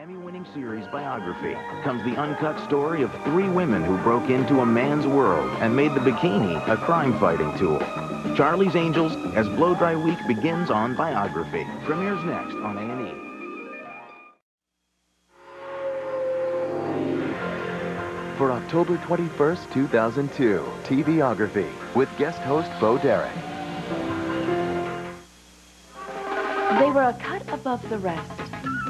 Emmy-winning series Biography comes the uncut story of 3 women who broke into a man's world and made the bikini a crime-fighting tool. Charlie's Angels as Blow Dry Week begins on Biography. Premieres next on A&E. For October 21st, 2002, TVography with guest host Bo Derek. They were a cut above the rest.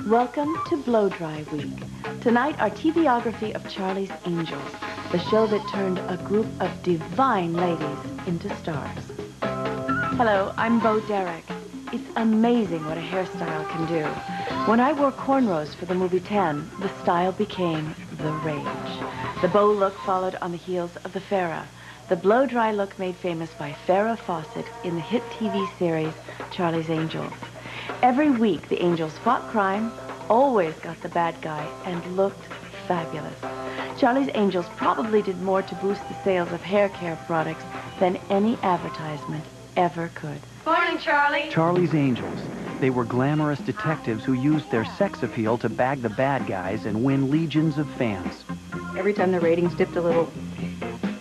Welcome to Blow Dry Week. Tonight, our TVography of Charlie's Angels, the show that turned a group of divine ladies into stars. Hello, I'm Bo Derek. It's amazing what a hairstyle can do. When I wore cornrows for the movie 10, the style became the rage. The bow look followed on the heels of the Farrah. The blow-dry look made famous by Farrah Fawcett in the hit TV series Charlie's Angels. Every week, the Angels fought crime, always got the bad guy, and looked fabulous. Charlie's Angels probably did more to boost the sales of hair care products than any advertisement ever could. Morning, Charlie. Charlie's Angels. They were glamorous detectives who used their sex appeal to bag the bad guys and win legions of fans. Every time the ratings dipped a little,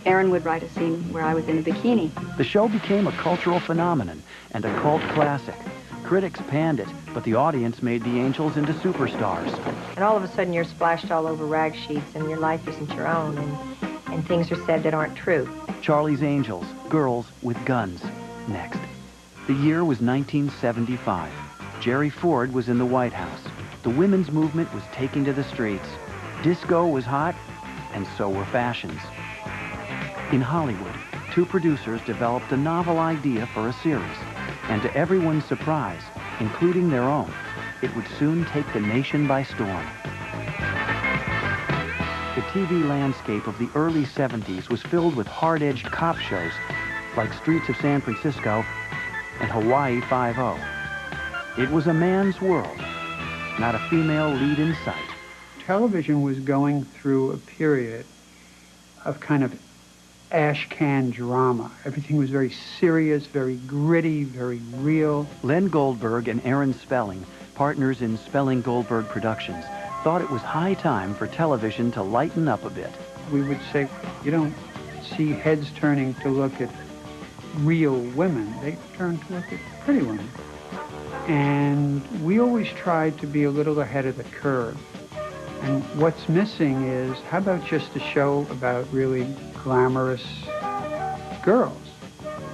Aaron would write a scene where I was in a bikini. The show became a cultural phenomenon and a cult classic. Critics panned it, but the audience made the Angels into superstars. And all of a sudden you're splashed all over rag sheets and your life isn't your own and things are said that aren't true. Charlie's Angels, Girls with Guns. Next. The year was 1975. Jerry Ford was in the White House. The women's movement was taking to the streets. Disco was hot, and so were fashions. In Hollywood, 2 producers developed a novel idea for a series. And to everyone's surprise, including their own, it would soon take the nation by storm. The TV landscape of the early 70s was filled with hard-edged cop shows like Streets of San Francisco and Hawaii Five-0. It was a man's world, not a female lead in sight. Television was going through a period of kind of ash can drama. Everything was very serious, very gritty, very real. Len Goldberg and Aaron Spelling, partners in Spelling Goldberg Productions, thought it was high time for television to lighten up a bit. We would say, you don't see heads turning to look at real women. They turn to look at pretty women. And we always tried to be a little ahead of the curve. And what's missing is, how about just a show about really glamorous girls?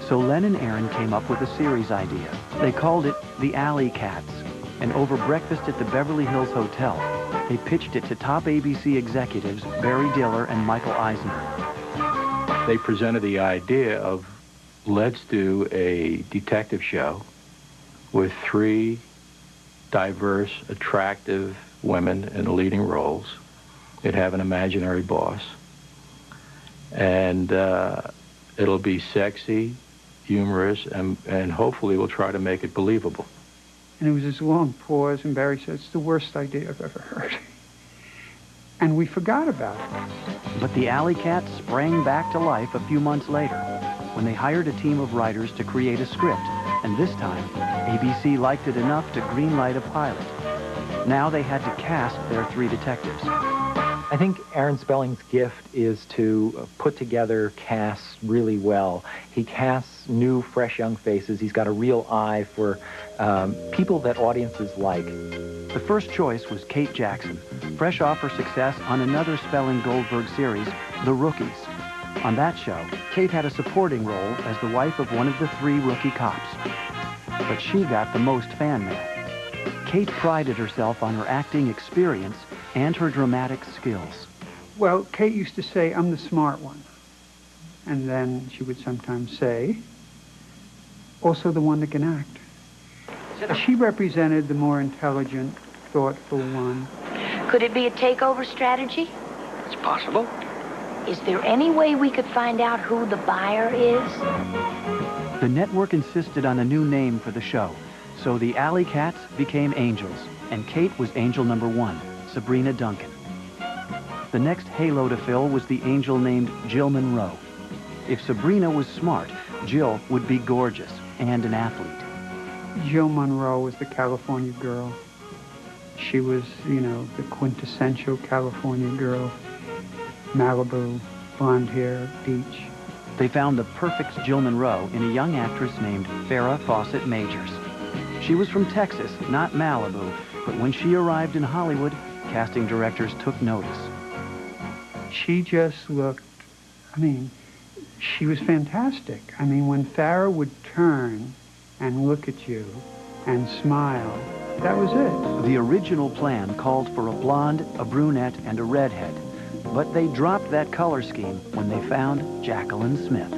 So Len and Aaron came up with a series idea. They called it The Alley Cats. And over breakfast at the Beverly Hills Hotel, they pitched it to top ABC executives Barry Diller and Michael Eisner. They presented the idea of, let's do a detective show with 3 diverse, attractive women in the leading roles. They'd have an imaginary boss. And it'll be sexy, humorous, and hopefully we'll try to make it believable. And it was this long pause, and Barry said, it's the worst idea I've ever heard. And we forgot about it. But the Alley Cats sprang back to life a few months later when they hired a team of writers to create a script. And this time, ABC liked it enough to greenlight a pilot. Now they had to cast their 3 detectives. I think Aaron Spelling's gift is to put together casts really well. He casts new, fresh, young faces. He's got a real eye for people that audiences like. The first choice was Kate Jackson, fresh off her success on another Spelling Goldberg series, The Rookies. On that show, Kate had a supporting role as the wife of one of the 3 rookie cops. But she got the most fan mail. Kate prided herself on her acting experience and her dramatic skills. Well, Kate used to say, I'm the smart one. And then she would sometimes say, also the one that can act. She represented the more intelligent, thoughtful one. Could it be a takeover strategy? It's possible. Is there any way we could find out who the buyer is? The network insisted on a new name for the show, so the Alley Cats became Angels, and Kate was Angel number 1, Sabrina Duncan. The next halo to fill was the angel named Jill Monroe. If Sabrina was smart, Jill would be gorgeous and an athlete. Jill Monroe was the California girl. She was, you know, the quintessential California girl. Malibu, blonde hair, beach. They found the perfect Jill Monroe in a young actress named Farrah Fawcett Majors. She was from Texas, not Malibu, but when she arrived in Hollywood, casting directors took notice. She just looked, I mean, she was fantastic. I mean, when Farrah would turn and look at you and smile, that was it. The original plan called for a blonde, a brunette, and a redhead. But they dropped that color scheme when they found Jacqueline Smith.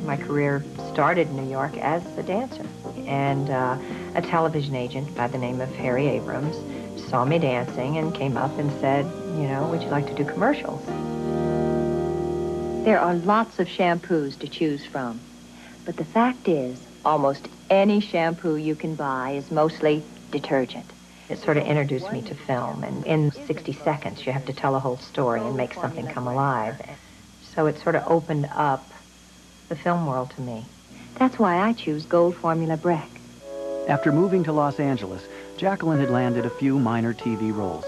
My career started in New York as a dancer. And a television agent by the name of Harry Abrams saw me dancing and came up and said, you know, would you like to do commercials? There are lots of shampoos to choose from. But the fact is, almost any shampoo you can buy is mostly detergent. It sort of introduced me to film, and in 60 seconds you have to tell a whole story and make something come alive. So it sort of opened up the film world to me. That's why I choose Gold Formula Breck. After moving to Los Angeles, Jacqueline had landed a few minor TV roles.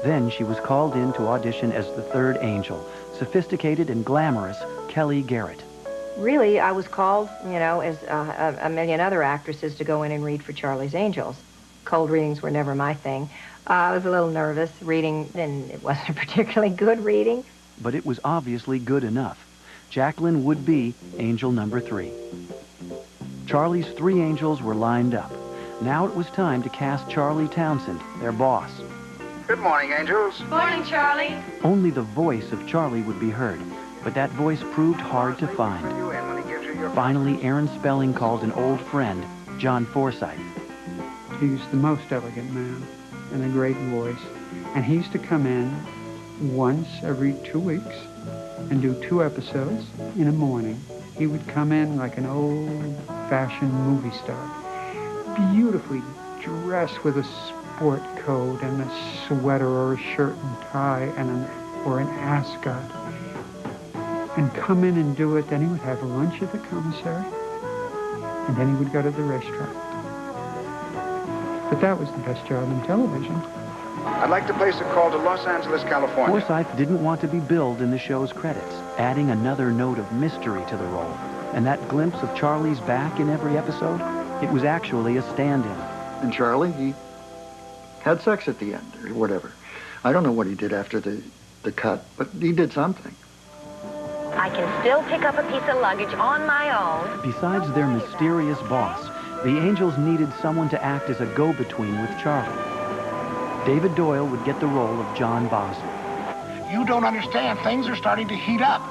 Then she was called in to audition as the third angel, sophisticated and glamorous Kelly Garrett. Really, I was called, you know, as a million other actresses to go in and read for Charlie's Angels. Cold readings were never my thing. I was a little nervous reading, and it wasn't a particularly good reading. But it was obviously good enough. Jacqueline would be angel number 3. Charlie's 3 angels were lined up. Now it was time to cast Charlie Townsend, their boss. Good morning, angels. Morning, Charlie. Only the voice of Charlie would be heard, but that voice proved hard to find. Finally, Aaron Spelling called an old friend, John Forsythe. He's the most elegant man and a great voice. And he used to come in once every 2 weeks and do 2 episodes in the morning. He would come in like an old-fashioned movie star, beautifully dressed with a sport coat and a sweater or a shirt and tie and or an ascot, and come in and do it. Then he would have lunch at the commissary, and then he would go to the racetrack. But that was the best job in television. I'd like to place a call to Los Angeles, California. Forsythe didn't want to be billed in the show's credits, adding another note of mystery to the role. And that glimpse of Charlie's back in every episode, it was actually a stand-in. And Charlie, he had sex at the end, or whatever. I don't know what he did after the cut, but he did something. I can still pick up a piece of luggage on my own. Besides their mysterious boss, the Angels needed someone to act as a go-between with Charlie. David Doyle would get the role of John Bosley. You don't understand. Things are starting to heat up.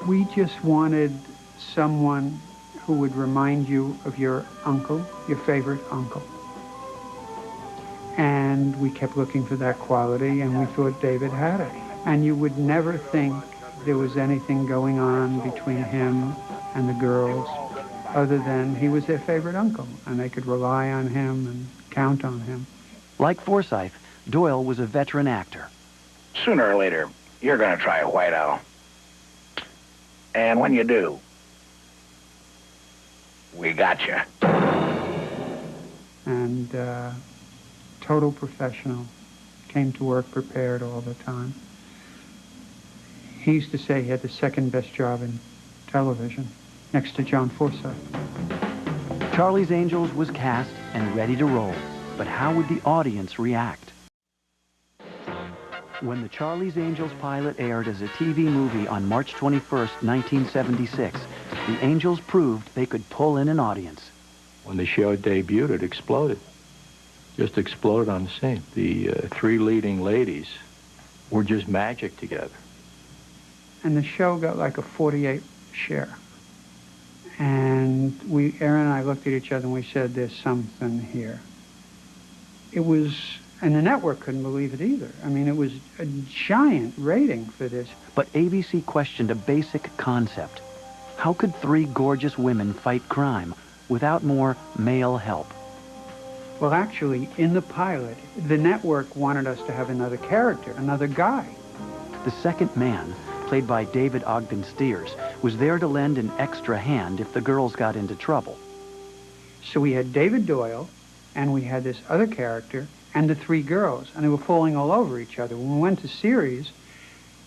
We just wanted someone who would remind you of your uncle, your favorite uncle. And we kept looking for that quality, and we thought David had it. And you would never think there was anything going on between him and the girls other than he was their favorite uncle, and they could rely on him and count on him. Like Forsythe, Doyle was a veteran actor. Sooner or later, you're going to try a White Owl. And when you do, we got you. And total professional, came to work prepared all the time. He used to say he had the second best job in television, next to John Forsythe. Charlie's Angels was cast and ready to roll, but how would the audience react? When the Charlie's Angels pilot aired as a TV movie on March 21st, 1976, the Angels proved they could pull in an audience. When the show debuted, it exploded. Just exploded on the scene. The 3 leading ladies were just magic together. And the show got like a 48 share. And Aaron and I looked at each other and we said, there's something here. It was, and the network couldn't believe it either. I mean, it was a giant rating for this. But ABC questioned a basic concept. How could 3 gorgeous women fight crime without more male help? Well, actually, in the pilot, the network wanted us to have another character, another guy. The second man, played by David Ogden Stiers, was there to lend an extra hand if the girls got into trouble. So we had David Doyle, and we had this other character, and the three girls, and they were falling all over each other. When we went to series,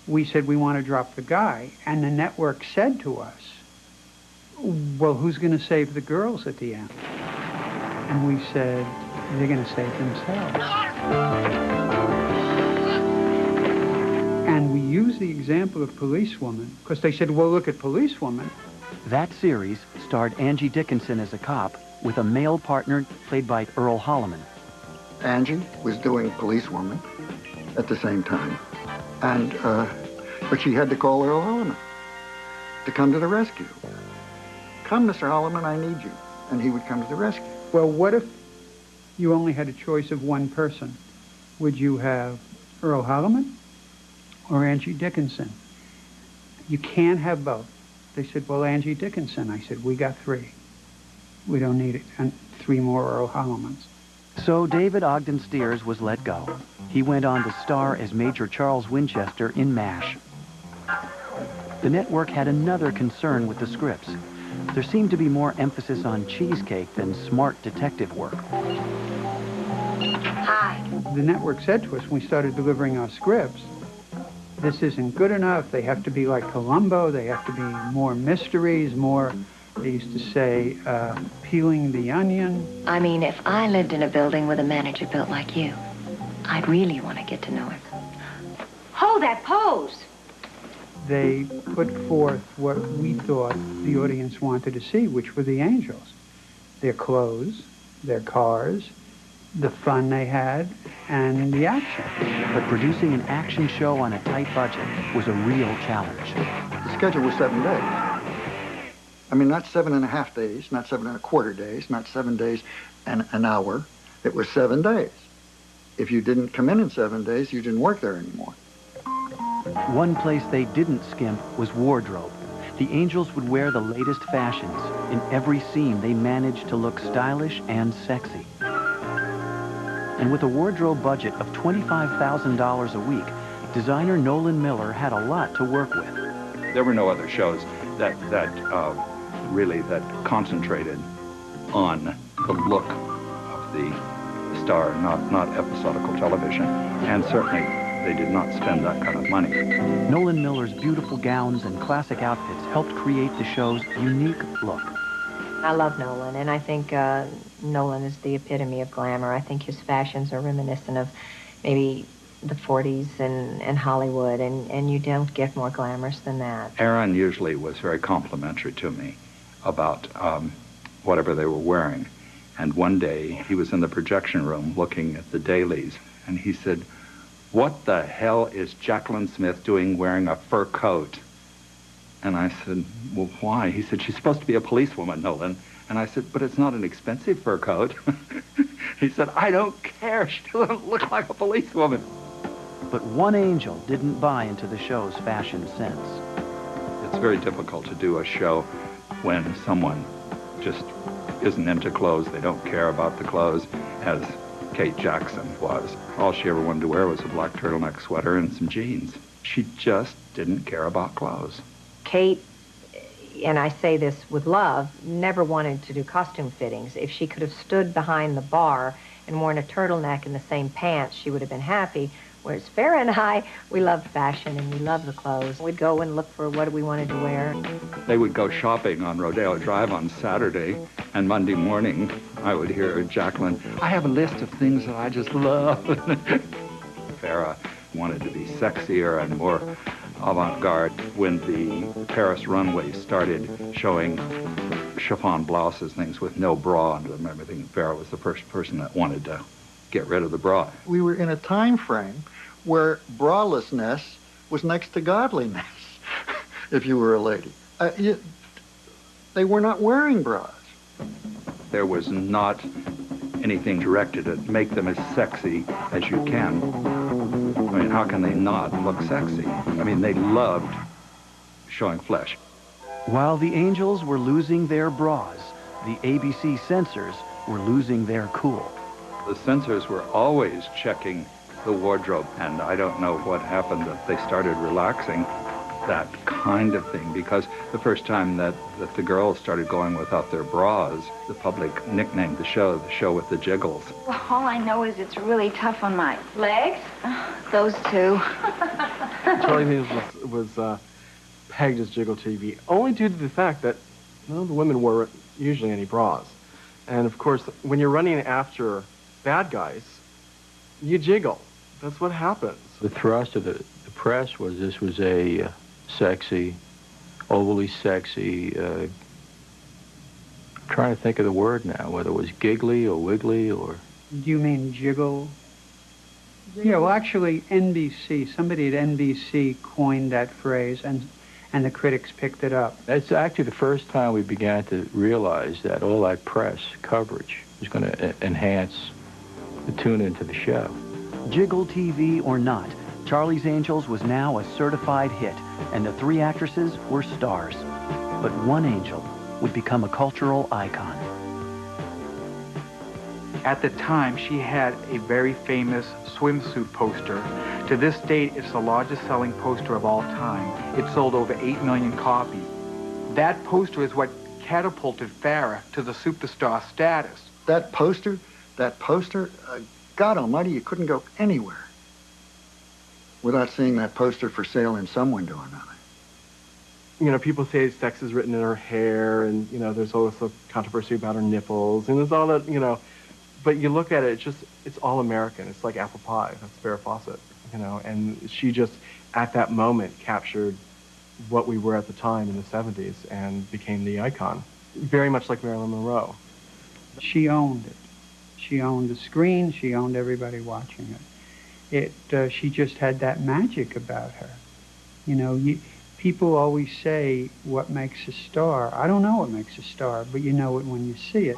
we said we want to drop the guy, and the network said to us, well, who's going to save the girls at the end? And we said, they're going to save themselves. And we used the example of Policewoman, because they said, well, look at Policewoman. That series starred Angie Dickinson as a cop with a male partner played by Earl Holliman. Angie was doing Policewoman at the same time, and but she had to call Earl Holliman to come to the rescue. Come, Mr. Holliman, I need you. And he would come to the rescue. Well, what if you only had a choice of one person? Would you have Earl Holliman or Angie Dickinson? You can't have both. They said, well, Angie Dickinson. I said, we got three. We don't need it. And three more Earl Hollimans. So David Ogden Stiers was let go. He went on to star as Major Charles Winchester in MASH. The network had another concern with the scripts. There seemed to be more emphasis on cheesecake than smart detective work. Hi. The network said to us when we started delivering our scripts, this isn't good enough. They have to be like Columbo. They have to be more mysteries, more, they used to say, peeling the onion. I mean, if I lived in a building with a manager built like you, I'd really want to get to know him. Hold that pose! They put forth what we thought the audience wanted to see, which were the angels. Their clothes, their cars, the fun they had, and the action. But producing an action show on a tight budget was a real challenge. The schedule was 7 days. I mean, not 7.5 days, not 7.25 days, not 7 days and an hour. It was 7 days. If you didn't come in 7 days, you didn't work there anymore. One place they didn't skimp was wardrobe. The Angels would wear the latest fashions. In every scene, they managed to look stylish and sexy. And with a wardrobe budget of $25,000 a week, designer Nolan Miller had a lot to work with. There were no other shows that really concentrated on the look of the star, not episodical television, and certainly they did not spend that kind of money. Nolan Miller's beautiful gowns and classic outfits helped create the show's unique look. I love Nolan, and I think Nolan is the epitome of glamour. I think his fashions are reminiscent of maybe the 40s and Hollywood, and you don't get more glamorous than that. Aaron usually was very complimentary to me about whatever they were wearing. And one day, he was in the projection room looking at the dailies, and he said, "What the hell is Jacqueline Smith doing wearing a fur coat?" And I said, "Well, why?" He said, "She's supposed to be a policewoman, Nolan." And I said, "But it's not an expensive fur coat." He said, "I don't care. She doesn't look like a policewoman." But one angel didn't buy into the show's fashion sense. It's very difficult to do a show when someone just isn't into clothes. They don't care about the clothes, as Kate Jackson was. All she ever wanted to wear was a black turtleneck sweater and some jeans. She just didn't care about clothes. Kate, and I say this with love, never wanted to do costume fittings. If she could have stood behind the bar and worn a turtleneck and the same pants, she would have been happy. Whereas Farrah and I, we loved fashion and we loved the clothes. We'd go and look for what we wanted to wear. They would go shopping on Rodeo Drive on Saturday, and Monday morning I would hear Jacqueline, "I have a list of things that I just love." Farrah wanted to be sexier and more avant-garde. When the Paris runway started showing chiffon blouses, things with no bra under them, everything, Farrah was the first person that wanted to get rid of the bra. We were in a time frame where bralessness was next to godliness, if you were a lady. They were not wearing bras. There was not anything directed at make them as sexy as you can. I mean, how can they not look sexy? I mean, they loved showing flesh. While the Angels were losing their bras, the ABC censors were losing their cool. The censors were always checking the wardrobe, and I don't know what happened that they started relaxing. that kind of thing, because the first time that the girls started going without their bras, the public nicknamed the show with the jiggles. Well, all I know is it's really tough on my legs. Those two. Charlie's Angels was pegged as Jiggle TV only due to the fact that none of the women wore usually any bras. And of course, when you're running after bad guys, you jiggle. That's what happens. The thrust of the press was this was a sexy, overly sexy, trying to think of the word now, whether it was giggly or wiggly or... Do you mean jiggle? Yeah, well, actually, somebody at NBC coined that phrase, and the critics picked it up. That's actually the first time we began to realize that all that press coverage was going to enhance the tune into the show. Jiggle TV or not, Charlie's Angels was now a certified hit, and the three actresses were stars. But one angel would become a cultural icon. At the time, she had a very famous swimsuit poster. To this date, it's the largest selling poster of all time. It sold over 8 million copies. That poster is what catapulted Farrah to the superstar status. That poster, God almighty, you couldn't go anywhere without seeing that poster for sale in some window or another. You know, people say sex is written in her hair, and, you know, there's also controversy about her nipples, and there's all that, you know. But you look at it, it's all American. It's like apple pie. That's Farrah Fawcett, you know. And she just, at that moment, captured what we were at the time in the 70s and became the icon. Very much like Marilyn Monroe. She owned it. She owned the screen. She owned everybody watching it. She just had that magic about her. You know, people always say, what makes a star? I don't know what makes a star, but you know it when you see it.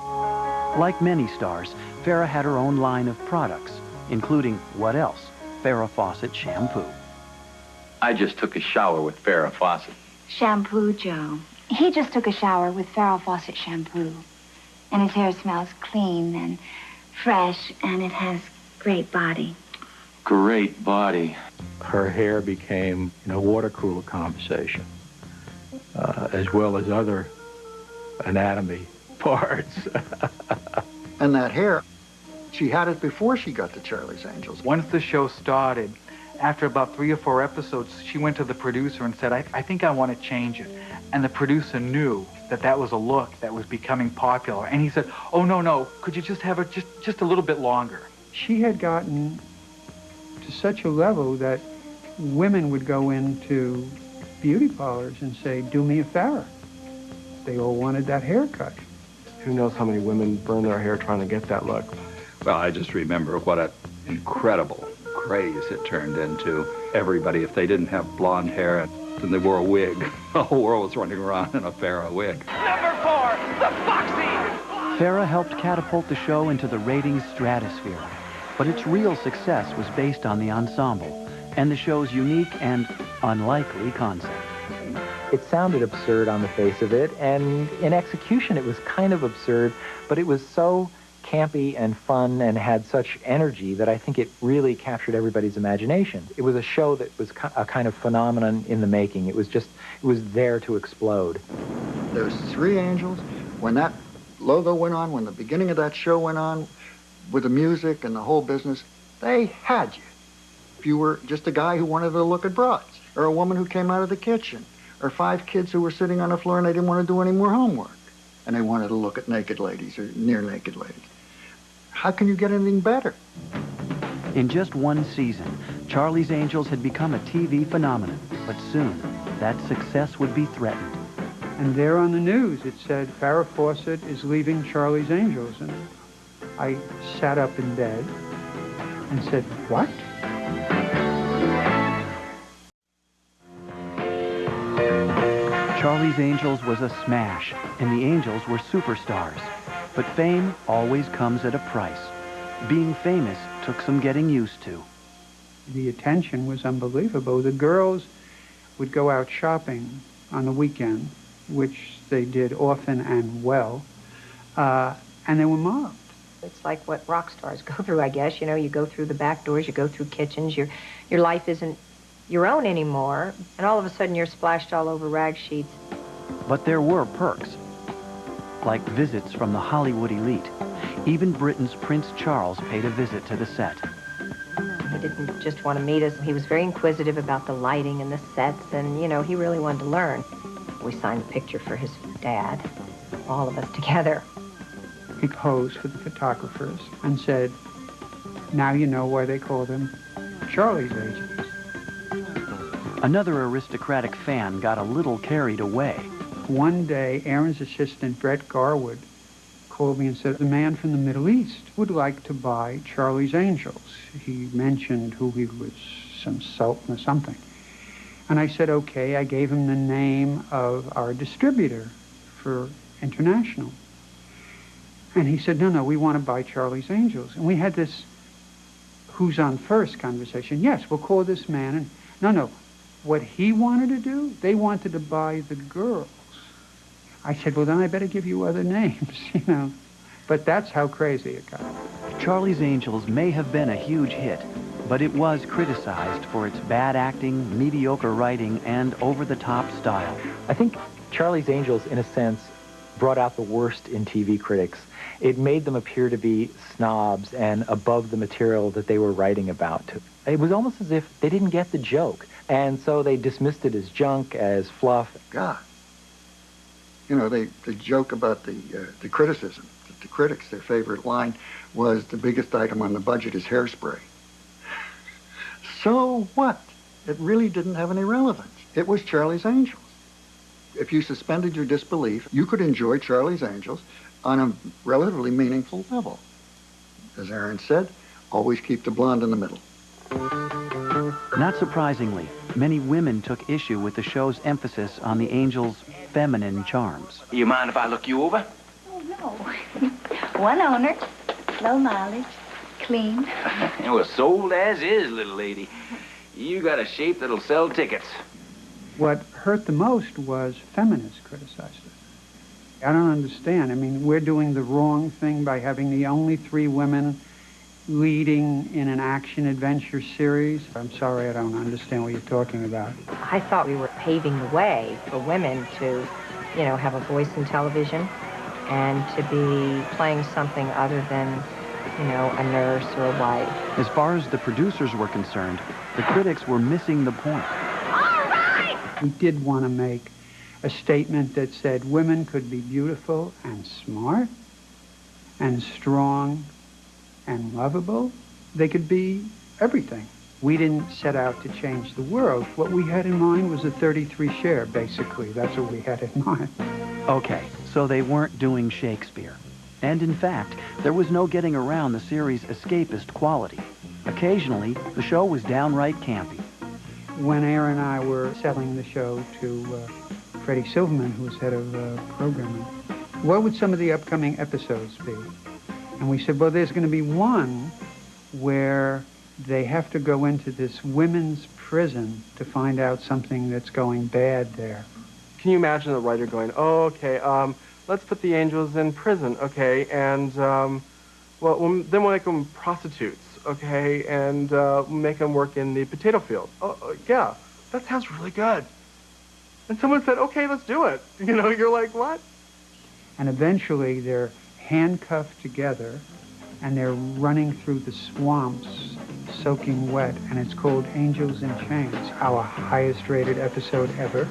Like many stars, Farrah had her own line of products, including what else? Farrah Fawcett shampoo. I just took a shower with Farrah Fawcett. Shampoo, Joe. He just took a shower with Farrah Fawcett shampoo. And his hair smells clean and fresh, and it has great body. Great body. Her hair became, you know, water cooler conversation, as well as other anatomy parts. And that hair, she had it before she got to Charlie's Angels. Once the show started, after about 3 or 4 episodes, she went to the producer and said, I think I want to change it. And the producer knew that was a look that was becoming popular. And he said, oh, no, could you just have it just a little bit longer? She had gotten to such a level that women would go into beauty parlors and say, do me a Farrah. They all wanted that haircut. Who knows how many women burn their hair trying to get that look. Well, I just remember what an incredible craze it turned into. Everybody, if they didn't have blonde hair and they wore a wig, the whole world was running around in a Farrah wig. Number 4, the Foxy! Farrah helped catapult the show into the ratings stratosphere, but its real success was based on the ensemble and the show's unique and unlikely concept. It sounded absurd on the face of it, and in execution it was kind of absurd, but it was so campy and fun and had such energy that I think it really captured everybody's imagination. It was a show that was a kind of phenomenon in the making. It was there to explode. There's 3 angels. When that logo went on, when the beginning of that show went on, with the music and the whole business, they had you. If you were just a guy who wanted to look at broads, or a woman who came out of the kitchen, or 5 kids who were sitting on the floor and they didn't want to do any more homework, and they wanted to look at naked ladies or near naked ladies. How can you get anything better? In just 1 season, Charlie's Angels had become a TV phenomenon, but soon that success would be threatened. And there on the news it said, Farrah Fawcett is leaving Charlie's Angels. And I sat up in bed and said, what? Charlie's Angels was a smash, and the Angels were superstars. But fame always comes at a price. Being famous took some getting used to. The attention was unbelievable. The girls would go out shopping on the weekend, which they did often and well, and they were mobbed. It's like what rock stars go through, I guess. You know, you go through the back doors, you go through kitchens, your life isn't your own anymore, and all of a sudden you're splashed all over rag sheets. But there were perks, like visits from the Hollywood elite. Even Britain's Prince Charles paid a visit to the set. He didn't just want to meet us. He was very inquisitive about the lighting and the sets, and, you know, he really wanted to learn. We signed a picture for his dad, all of us together. He posed for the photographers and said, now you know why they call them Charlie's Angels. Another aristocratic fan got a little carried away. One day, Aaron's assistant, Brett Garwood, called me and said, the man from the Middle East would like to buy Charlie's Angels. He mentioned who he was, some sultan or something. And I said, okay. I gave him the name of our distributor for international. And he said, no, we want to buy Charlie's Angels. And we had this who's on first conversation. Yes, we'll call this man. And no, what he wanted to do, they wanted to buy the girls. I said, well, then I better give you other names, you know. But that's how crazy it got. Charlie's Angels may have been a huge hit, but it was criticized for its bad acting, mediocre writing, and over-the-top style. I think Charlie's Angels, in a sense, brought out the worst in TV critics. It made them appear to be snobs and above the material that they were writing about. It was almost as if they didn't get the joke, and so they dismissed it as junk, as fluff. God. You know, they joke about the criticism. The critics, their favorite line was, the biggest item on the budget is hairspray. So what? It really didn't have any relevance. It was Charlie's Angels. If you suspended your disbelief, you could enjoy Charlie's Angels on a relatively meaningful level. As Aaron said, always keep the blonde in the middle. Not surprisingly, many women took issue with the show's emphasis on the Angels' feminine charms. You mind if I look you over? Oh, no. One owner, low mileage, clean. It was sold as is, little lady. You got a shape that'll sell tickets. What hurt the most was feminists criticized it. I don't understand. I mean, we're doing the wrong thing by having the only 3 women leading in an action-adventure series. I'm sorry, I don't understand what you're talking about. I thought we were paving the way for women to, you know, have a voice in television and to be playing something other than, you know, a nurse or a wife. As far as the producers were concerned, the critics were missing the point. We did want to make a statement that said women could be beautiful and smart and strong and lovable. They could be everything. We didn't set out to change the world. What we had in mind was a 33 share, basically. That's what we had in mind. Okay, so they weren't doing Shakespeare. And in fact, there was no getting around the series' escapist quality. Occasionally, the show was downright campy. When Aaron and I were selling the show to Freddie Silverman, who was head of programming, what would some of the upcoming episodes be? And we said, well, there's going to be one where they have to go into this women's prison to find out something that's going bad there. Can you imagine a writer going, oh, okay, let's put the Angels in prison, okay, and, then we'll make them prostitutes, okay, and make them work in the potato field. Oh, yeah, that sounds really good. And someone said, okay, let's do it. You know, you're like, what? And eventually they're handcuffed together and they're running through the swamps, soaking wet, and it's called Angels in Chains, our highest rated episode ever,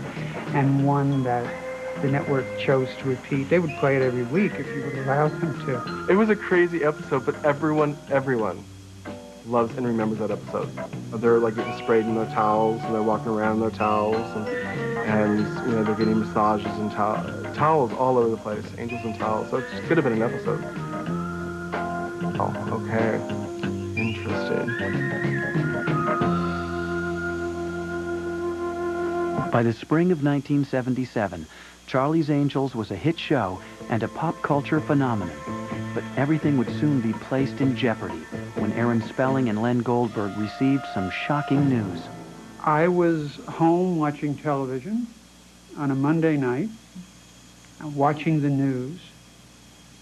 and one that the network chose to repeat. They would play it every week if you would allow them to. It was a crazy episode, but everyone loves and remembers that episode. They're like getting sprayed in their towels, and they're walking around in their towels, and you know, they're getting massages and towels all over the place, angels and towels. So it could have been an episode. Oh, okay. Interesting. By the spring of 1977, Charlie's Angels was a hit show and a pop culture phenomenon. But everything would soon be placed in jeopardy when Aaron Spelling and Len Goldberg received some shocking news. I was home watching television on a Monday night, watching the news,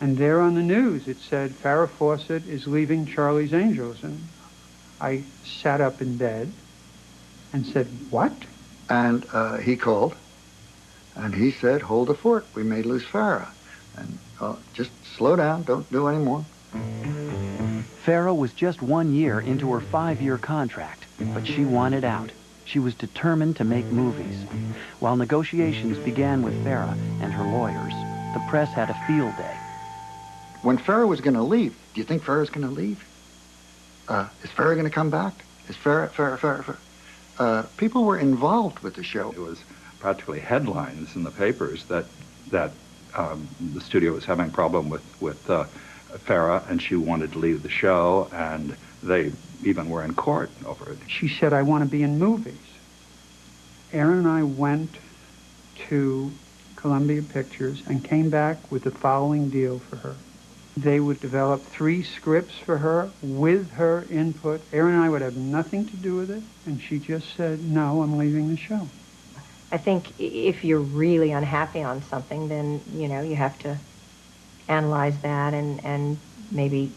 and there on the news it said Farrah Fawcett is leaving Charlie's Angels. And I sat up in bed and said, what? And he called, and he said, hold the fort. We may lose Farrah. And just slow down. Don't do any more. Farrah was just 1 year into her 5-year contract, but she wanted out. She was determined to make movies. While negotiations began with Farrah and her lawyers, the press had a field day. When Farrah was going to leave, do you think Farrah's going to leave? Is Farrah going to come back? Is Farrah? People were involved with the show. It was practically headlines in the papers that the studio was having a problem with Farrah, and she wanted to leave the show, and they even were in court over it. She said, I want to be in movies. Aaron and I went to Columbia Pictures and came back with the following deal for her. They would develop 3 scripts for her with her input. Aaron and I would have nothing to do with it, and she just said, no, I'm leaving the show. I think if you're really unhappy on something, then, you know, you have to analyze that and maybe,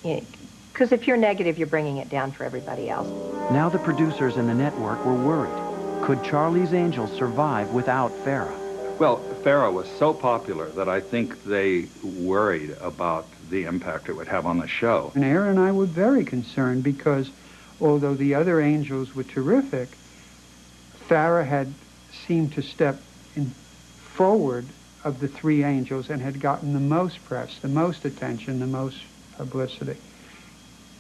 because if you're negative, you're bringing it down for everybody else. Now the producers and the network were worried. Could Charlie's Angels survive without Farrah? Well, Farrah was so popular that I think they worried about the impact it would have on the show. And Aaron and I were very concerned because although the other angels were terrific, Farrah had seemed to step in forward of the 3 angels and had gotten the most press, the most attention, the most publicity.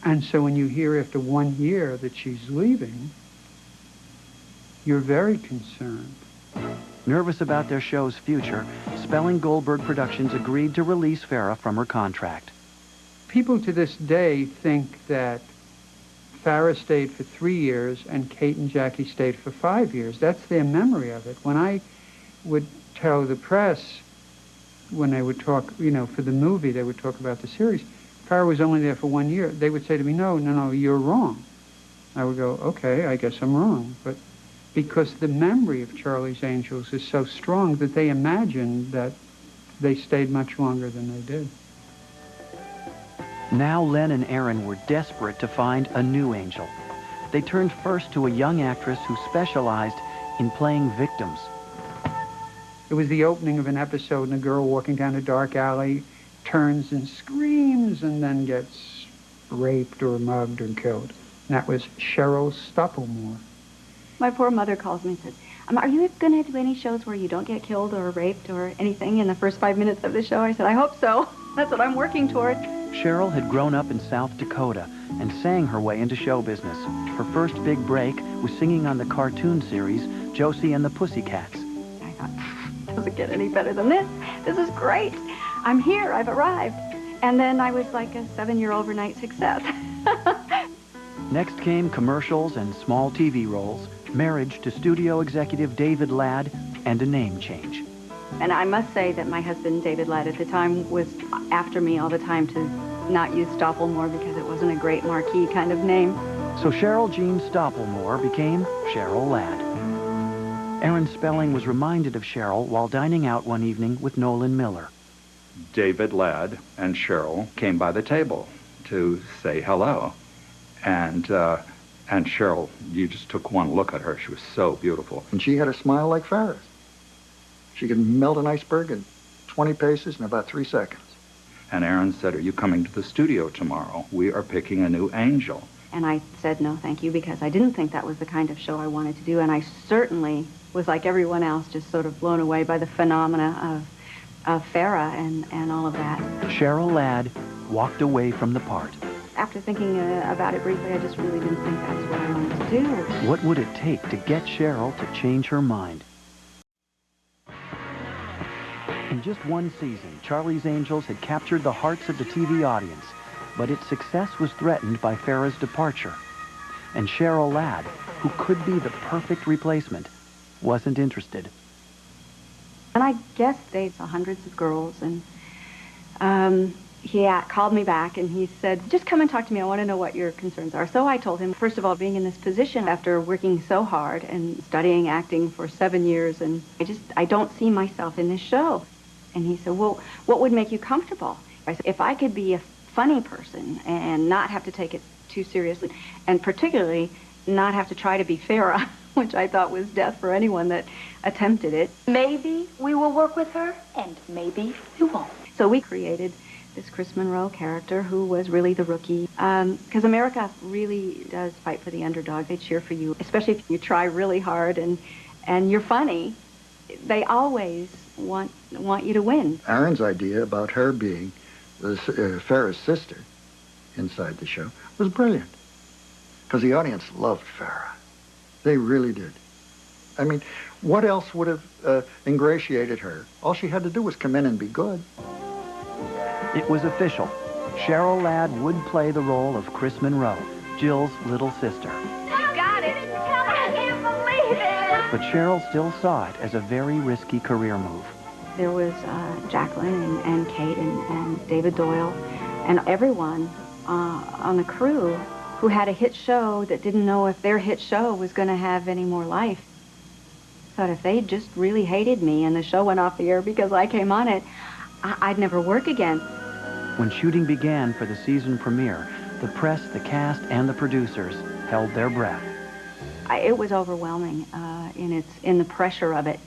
And so when you hear after 1 year that she's leaving, you're very concerned. Nervous about their show's future, Spelling Goldberg Productions agreed to release Farrah from her contract. People to this day think that Farrah stayed for 3 years and Kate and Jackie stayed for 5 years. That's their memory of it. When I would tell the press, when they would talk, you know, for the movie, they would talk about the series, Farrah was only there for 1 year. They would say to me, no, you're wrong. I would go, okay, I guess I'm wrong. But because the memory of Charlie's Angels is so strong that they imagine that they stayed much longer than they did. Now Len and Aaron were desperate to find a new angel. They turned first to a young actress who specialized in playing victims. It was the opening of an episode, and a girl walking down a dark alley turns and screams and then gets raped or mugged or killed. And that was Cheryl Stoppelmoor. My poor mother calls me and says, are you going to do any shows where you don't get killed or raped or anything in the first 5 minutes of the show? I said, I hope so. That's what I'm working toward. Cheryl had grown up in South Dakota and sang her way into show business. Her first big break was singing on the cartoon series Josie and the Pussycats. I thought, doesn't get any better than this. This is great. I'm here. I've arrived. And then I was like a 7-year overnight success. Next came commercials and small TV roles, marriage to studio executive David Ladd, and a name change. And I must say that my husband, David Ladd, at the time was after me all the time to not use Stoppelmoor because it wasn't a great marquee kind of name. So Cheryl Jean Stoppelmoor became Cheryl Ladd. Aaron Spelling was reminded of Cheryl while dining out one evening with Nolan Miller. David Ladd and Cheryl came by the table to say hello. And Cheryl, you just took one look at her. She was so beautiful. And she had a smile like Farrah's. She could melt an iceberg in 20 paces in about 3 seconds. And Aaron said, are you coming to the studio tomorrow? We are picking a new angel. And I said no, thank you, because I didn't think that was the kind of show I wanted to do. And I certainly was, like everyone else, just sort of blown away by the phenomena of Farrah and all of that. Cheryl Ladd walked away from the part. After thinking about it briefly, I just really didn't think that's what I wanted to do. What would it take to get Cheryl to change her mind? In just one season, Charlie's Angels had captured the hearts of the TV audience, but its success was threatened by Farrah's departure. And Cheryl Ladd, who could be the perfect replacement, wasn't interested. And I guess they saw hundreds of girls, and he called me back and he said, just come and talk to me. I want to know what your concerns are. So I told him, first of all, being in this position after working so hard and studying acting for 7 years, and I don't see myself in this show. And he said, well, what would make you comfortable? I said, if I could be a funny person and not have to take it too seriously, and particularly not have to try to be Farrah, which I thought was death for anyone that attempted it. Maybe we will work with her, and maybe we won't. So we created this Chris Monroe character who was really the rookie. Because America really does fight for the underdog. They cheer for you, especially if you try really hard and you're funny. They always want you to win. Aaron's idea about her being Farrah's sister inside the show was brilliant. Because the audience loved Farrah. They really did. I mean, what else would have ingratiated her? All she had to do was come in and be good. It was official. Cheryl Ladd would play the role of Chris Monroe, Jill's little sister. You got it! I can't believe it! But Cheryl still saw it as a very risky career move. There was Jacqueline and Kate and David Doyle and everyone on the crew who had a hit show that didn't know if their hit show was going to have any more life. Thought if they just really hated me and the show went off the air because I came on it, I'd never work again. When shooting began for the season premiere, the press, the cast, and the producers held their breath. It was overwhelming in the pressure of it.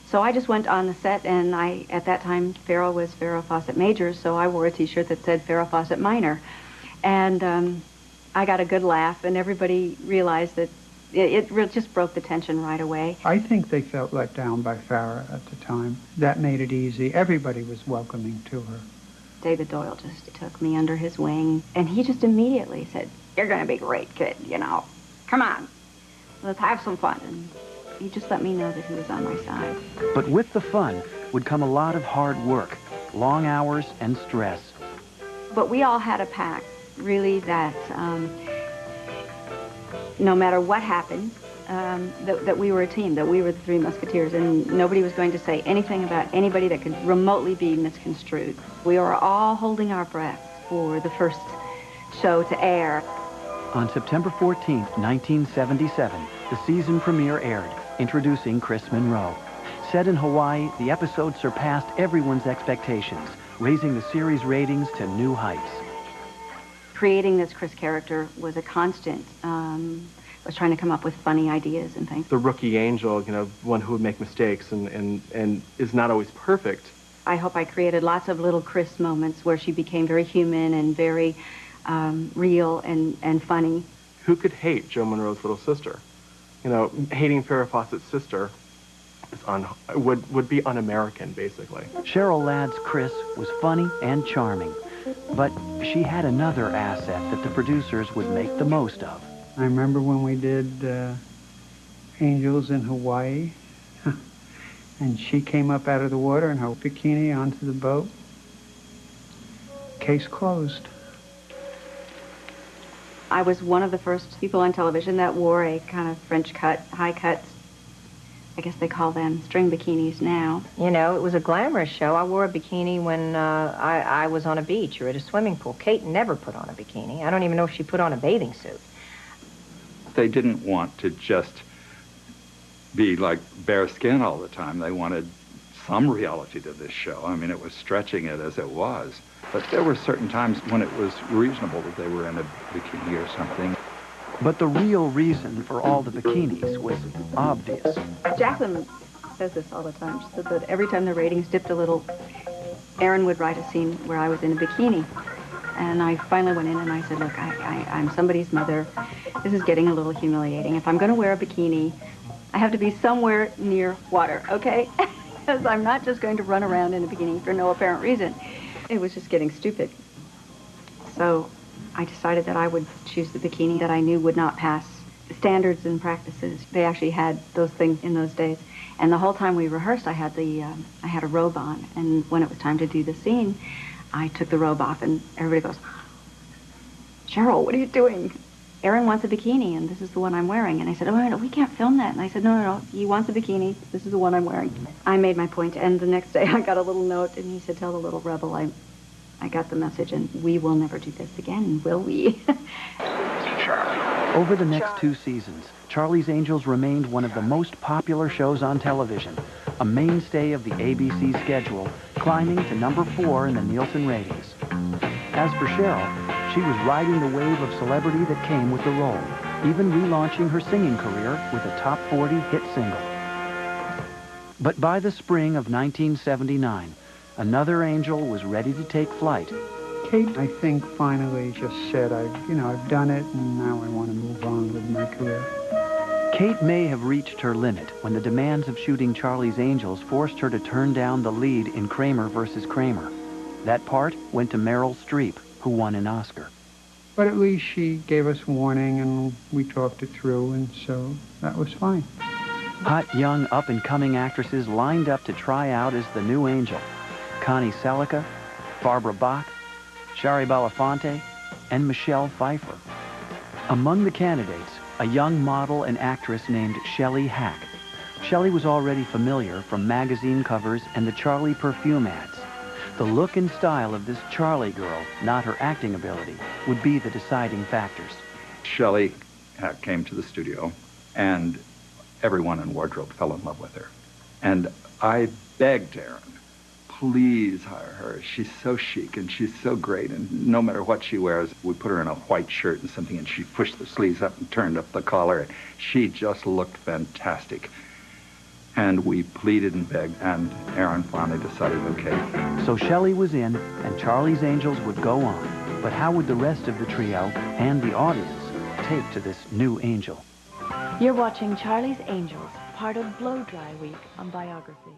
So I just went on the set, and at that time, Farrah was Farrah Fawcett Major, so I wore a T-shirt that said Farrah Fawcett Minor. And I got a good laugh, and everybody realized that it just broke the tension right away. I think they felt let down by Farrah at the time. That made it easy. Everybody was welcoming to her. David Doyle just took me under his wing, and he just immediately said, "You're going to be great, kid, you know. Come on, let's have some fun." And he just let me know that he was on my side. But with the fun would come a lot of hard work, long hours, and stress. But we all had a pact, really, that no matter what happened, that we were a team, that we were the Three Musketeers, and nobody was going to say anything about anybody that could remotely be misconstrued. We were all holding our breath for the first show to air. On September 14th, 1977, the season premiere aired, introducing Chris Monroe. Set in Hawaii, the episode surpassed everyone's expectations, raising the series ratings to new heights. Creating this Chris character was a constant. I was trying to come up with funny ideas and things. The rookie angel, you know, one who would make mistakes and is not always perfect. I hope I created lots of little Chris moments where she became very human and very real and funny. Who could hate Joe Monroe's little sister? You know, hating Farrah Fawcett's sister is would be un-American, basically. Cheryl Ladd's Chris was funny and charming, but she had another asset that the producers would make the most of. I remember when we did Angels in Hawaii, and she came up out of the water in her bikini onto the boat. Case closed. I was one of the first people on television that wore a kind of French cut, high cut, I guess they call them string bikinis now. You know, it was a glamorous show. I wore a bikini when I was on a beach or at a swimming pool. Kate never put on a bikini. I don't even know if she put on a bathing suit. They didn't want to just be like bare skin all the time. They wanted some reality to this show. I mean, it was stretching it as it was. But there were certain times when it was reasonable that they were in a bikini or something. But the real reason for all the bikinis was obvious. Jacqueline says this all the time. She said that every time the ratings dipped a little, Aaron would write a scene where I was in a bikini. And I finally went in and I said, look, I'm somebody's mother. This is getting a little humiliating. If I'm going to wear a bikini, I have to be somewhere near water, okay? Because I'm not just going to run around in a bikini for no apparent reason. It was just getting stupid. So I decided that I would choose the bikini that I knew would not pass standards and practices. They actually had those things in those days. And the whole time we rehearsed, I had a robe on. And when it was time to do the scene, I took the robe off, and everybody goes, Cheryl, what are you doing? Aaron wants a bikini, and this is the one I'm wearing. And I said, oh, no, we can't film that. And I said, no, he wants a bikini. This is the one I'm wearing. I made my point, and the next day I got a little note, and he said, tell the little rebel I got the message, and we will never do this again, will we? Over the next 2 seasons, Charlie's Angels remained one of the most popular shows on television, a mainstay of the ABC schedule, climbing to number 4 in the Nielsen ratings. As for Cheryl, she was riding the wave of celebrity that came with the role. even relaunching her singing career with a top 40 hit single. But by the spring of 1979, another angel was ready to take flight. Kate, I think, finally just said, I've done it, and now I want to move on with my career. Kate may have reached her limit when the demands of shooting Charlie's Angels forced her to turn down the lead in Kramer vs. Kramer. That part went to Meryl Streep, who won an Oscar. But at least she gave us warning, and we talked it through, and so that was fine. Hot, young, up-and-coming actresses lined up to try out as the new Angel. Connie Sellecca, Barbara Bach, Shari Belafonte, and Michelle Pfeiffer. Among the candidates, a young model and actress named Shelley Hack. Shelley was already familiar from magazine covers and the Charlie perfume ads. The look and style of this Charlie girl, not her acting ability, would be the deciding factors. Shelley came to the studio, and everyone in wardrobe fell in love with her. And I begged Aaron, please hire her. She's so chic and she's so great, and no matter what she wears, we put her in a white shirt and something, and she pushed the sleeves up and turned up the collar, and she just looked fantastic. And we pleaded and begged, and Aaron finally decided, okay. So Shelley was in, and Charlie's Angels would go on. But how would the rest of the trio and the audience take to this new angel? You're watching Charlie's Angels, part of Blow Dry Week on Biography.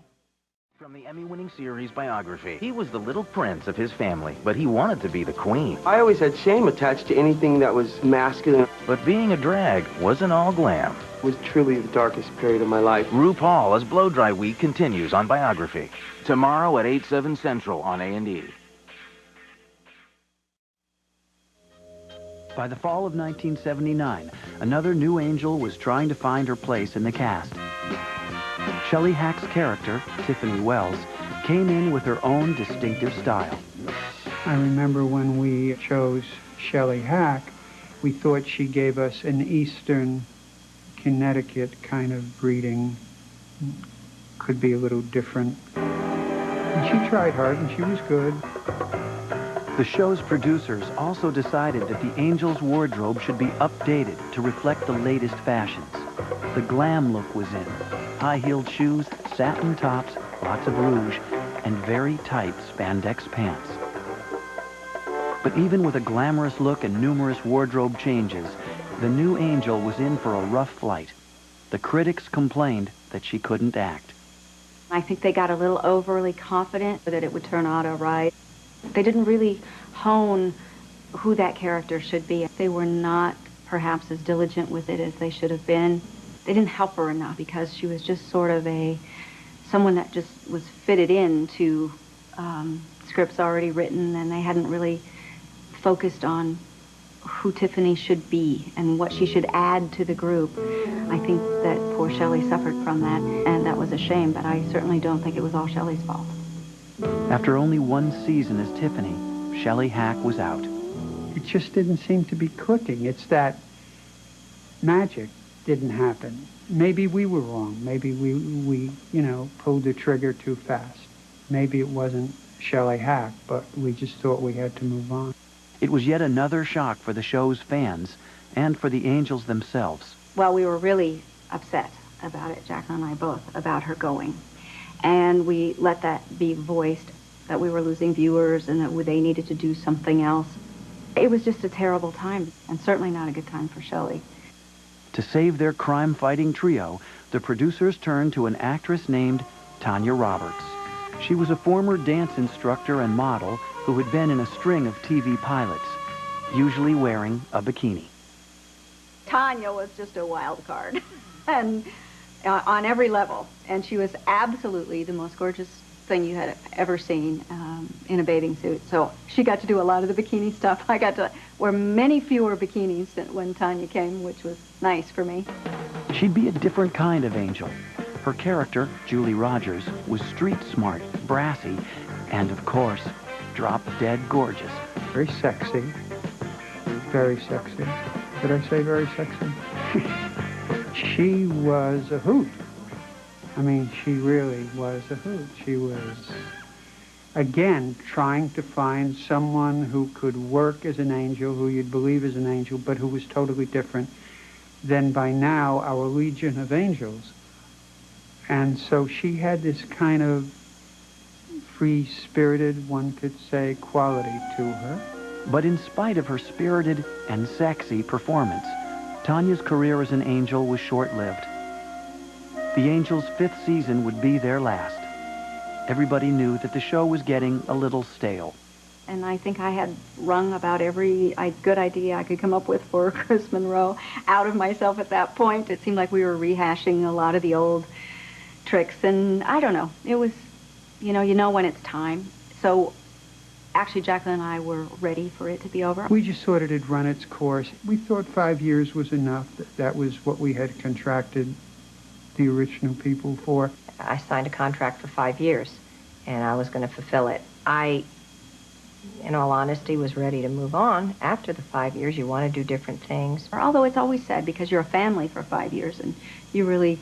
From the Emmy-winning series Biography, he was the little prince of his family, but he wanted to be the queen. I always had shame attached to anything that was masculine. But being a drag wasn't all glam. It was truly the darkest period of my life. RuPaul as Blow Dry Week continues on Biography. Tomorrow at 8, 7 Central on A&E. By the fall of 1979, another new angel was trying to find her place in the cast. Shelley Hack's character, Tiffany Wells, came in with her own distinctive style. I remember when we chose Shelley Hack, we thought she gave us an Eastern Connecticut kind of breeding. Could be a little different. And she tried hard, and she was good. The show's producers also decided that the Angels' wardrobe should be updated to reflect the latest fashions. The glam look was in. High-heeled shoes, satin tops, lots of rouge, and very tight spandex pants. But even with a glamorous look and numerous wardrobe changes, the new Angel was in for a rough flight. The critics complained that she couldn't act. I think they got a little overly confident that it would turn out all right. They didn't really hone who that character should be. They were not perhaps as diligent with it as they should have been. They didn't help her enough because she was just sort of someone that just was fitted into scripts already written, and they hadn't really focused on who Tiffany should be and what she should add to the group. I think that poor Shelley suffered from that, and that was a shame, but I certainly don't think it was all Shelley's fault. After only one season as Tiffany, Shelley Hack was out. It just didn't seem to be clicking. It's that magic didn't happen. Maybe we were wrong. Maybe we pulled the trigger too fast. Maybe it wasn't Shelley Hack, but we just thought we had to move on. It was yet another shock for the show's fans and for the Angels themselves. Well, we were really upset about it, Jacqueline and I both, about her going. And we let that be voiced, that we were losing viewers and that they needed to do something else. It was just a terrible time, and certainly not a good time for Shelley. To save their crime-fighting trio, the producers turned to an actress named Tanya Roberts. She was a former dance instructor and model who had been in a string of TV pilots, usually wearing a bikini. Tanya was just a wild card, and on every level. And she was absolutely the most gorgeous thing you had ever seen in a bathing suit. So she got to do a lot of the bikini stuff. I got to wear many fewer bikinis than when Tanya came, which was nice for me. She'd be a different kind of angel. Her character, Julie Rogers, was street smart, brassy, and of course, drop-dead gorgeous. Very sexy. Very sexy. Did I say very sexy? She was a hoot. I mean, she really was a hoot. She was, again, trying to find someone who could work as an angel, who you'd believe is an angel, but who was totally different. than by now our Legion of Angels. And so she had this kind of free-spirited, one could say, quality to her. But in spite of her spirited and sexy performance, Tanya's career as an angel was short-lived. The Angels' 5th season would be their last. Everybody knew that the show was getting a little stale. And I think I had wrung about every good idea I could come up with for Chris Monroe out of myself at that point. It seemed like we were rehashing a lot of the old tricks, and I don't know. It was, you know when it's time. So actually, Jacqueline and I were ready for it to be over. We just thought it had run its course. We thought 5 years was enough. That was what we had contracted the original people for. I signed a contract for 5 years, and I was going to fulfill it. I, in all honesty, was ready to move on. After the 5 years, you want to do different things. Although it's always sad because you're a family for 5 years, and you really,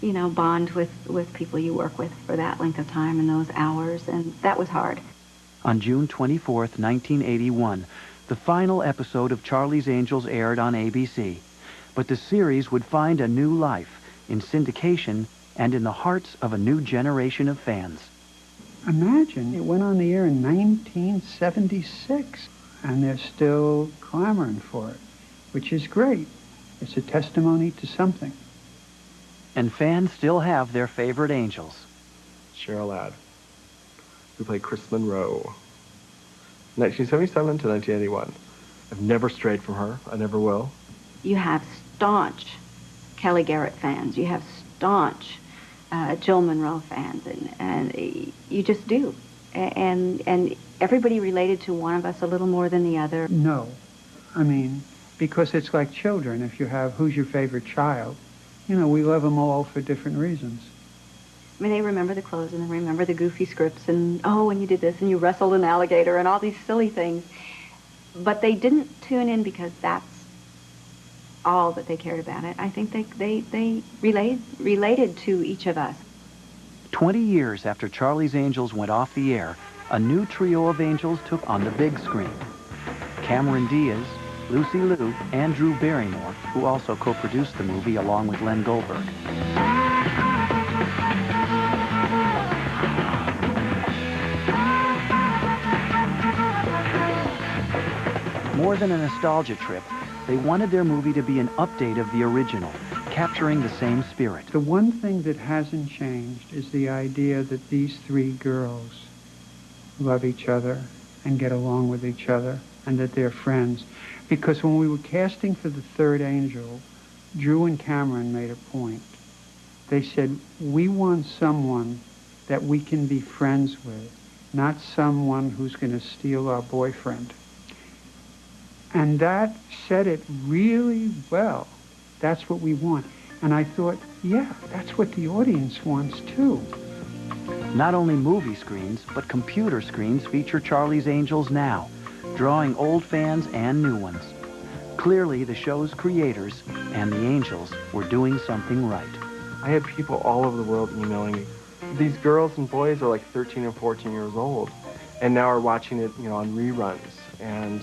bond with people you work with for that length of time and those hours, and that was hard. On June 24th, 1981, the final episode of Charlie's Angels aired on ABC. But the series would find a new life in syndication and in the hearts of a new generation of fans. Imagine, it went on the air in 1976, and they're still clamoring for it, which is great. It's a testimony to something. And fans still have their favorite angels. Cheryl Ladd, who played Chris Monroe, 1977 to 1981. I've never strayed from her. I never will. You have staunch Kelly Garrett fans. You have staunch Jill Monroe fans, and you just do. And everybody related to one of us a little more than the other. No. I mean, because it's like children. If you have who's your favorite child, we love them all for different reasons. I mean, they remember the clothes, and they remember the goofy scripts, and and you did this, and you wrestled an alligator, and all these silly things. But they didn't tune in because that's all that they cared about it. I think they related to each of us. 20 years after Charlie's Angels went off the air, a new trio of angels took on the big screen. Cameron Diaz, Lucy Liu, and Drew Barrymore, who also co-produced the movie along with Len Goldberg. More than a nostalgia trip, they wanted their movie to be an update of the original, capturing the same spirit. The one thing that hasn't changed is the idea that these three girls love each other and get along with each other, and that they're friends. Because when we were casting for the third angel, Drew and Cameron made a point. They said, we want someone that we can be friends with, not someone who's going to steal our boyfriend. And that said it really well. That's what we want. And I thought, yeah, that's what the audience wants too. Not only movie screens, but computer screens feature Charlie's Angels now, drawing old fans and new ones. Clearly, the show's creators and the Angels were doing something right. I had people all over the world emailing me. These girls and boys are like 13 and 14 years old, and now are watching it, on reruns. And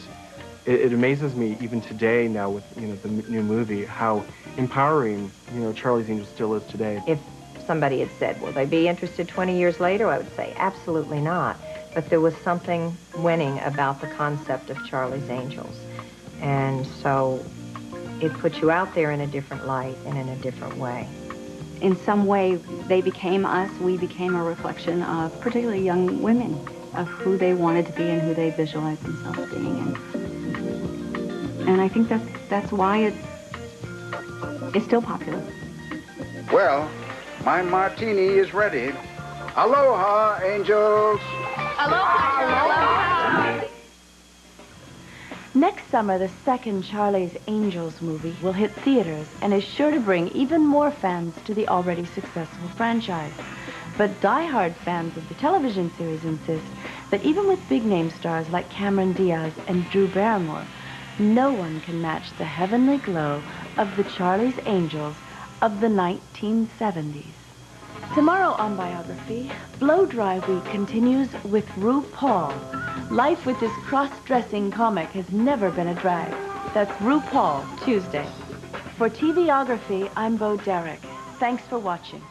it amazes me even today now with, the new movie, how empowering, Charlie's Angels still is today. If somebody had said, will they be interested 20 years later, I would say absolutely not. But there was something winning about the concept of Charlie's Angels. And so it put you out there in a different light and in a different way. In some way, they became us. We became a reflection of particularly young women, of who they wanted to be and who they visualized themselves being. And I think that's why it's still popular. Well, my martini is ready. Aloha, angels. Aloha. Aloha. Next summer, the second Charlie's Angels movie will hit theaters and is sure to bring even more fans to the already successful franchise. But die-hard fans of the television series insist that even with big-name stars like Cameron Diaz and Drew Barrymore, no one can match the heavenly glow of the Charlie's Angels of the 1970s. Tomorrow on Biography, Blow Dry Week continues with RuPaul. Life with this cross-dressing comic has never been a drag. That's RuPaul, Tuesday. For TVography, I'm Bo Derek. Thanks for watching.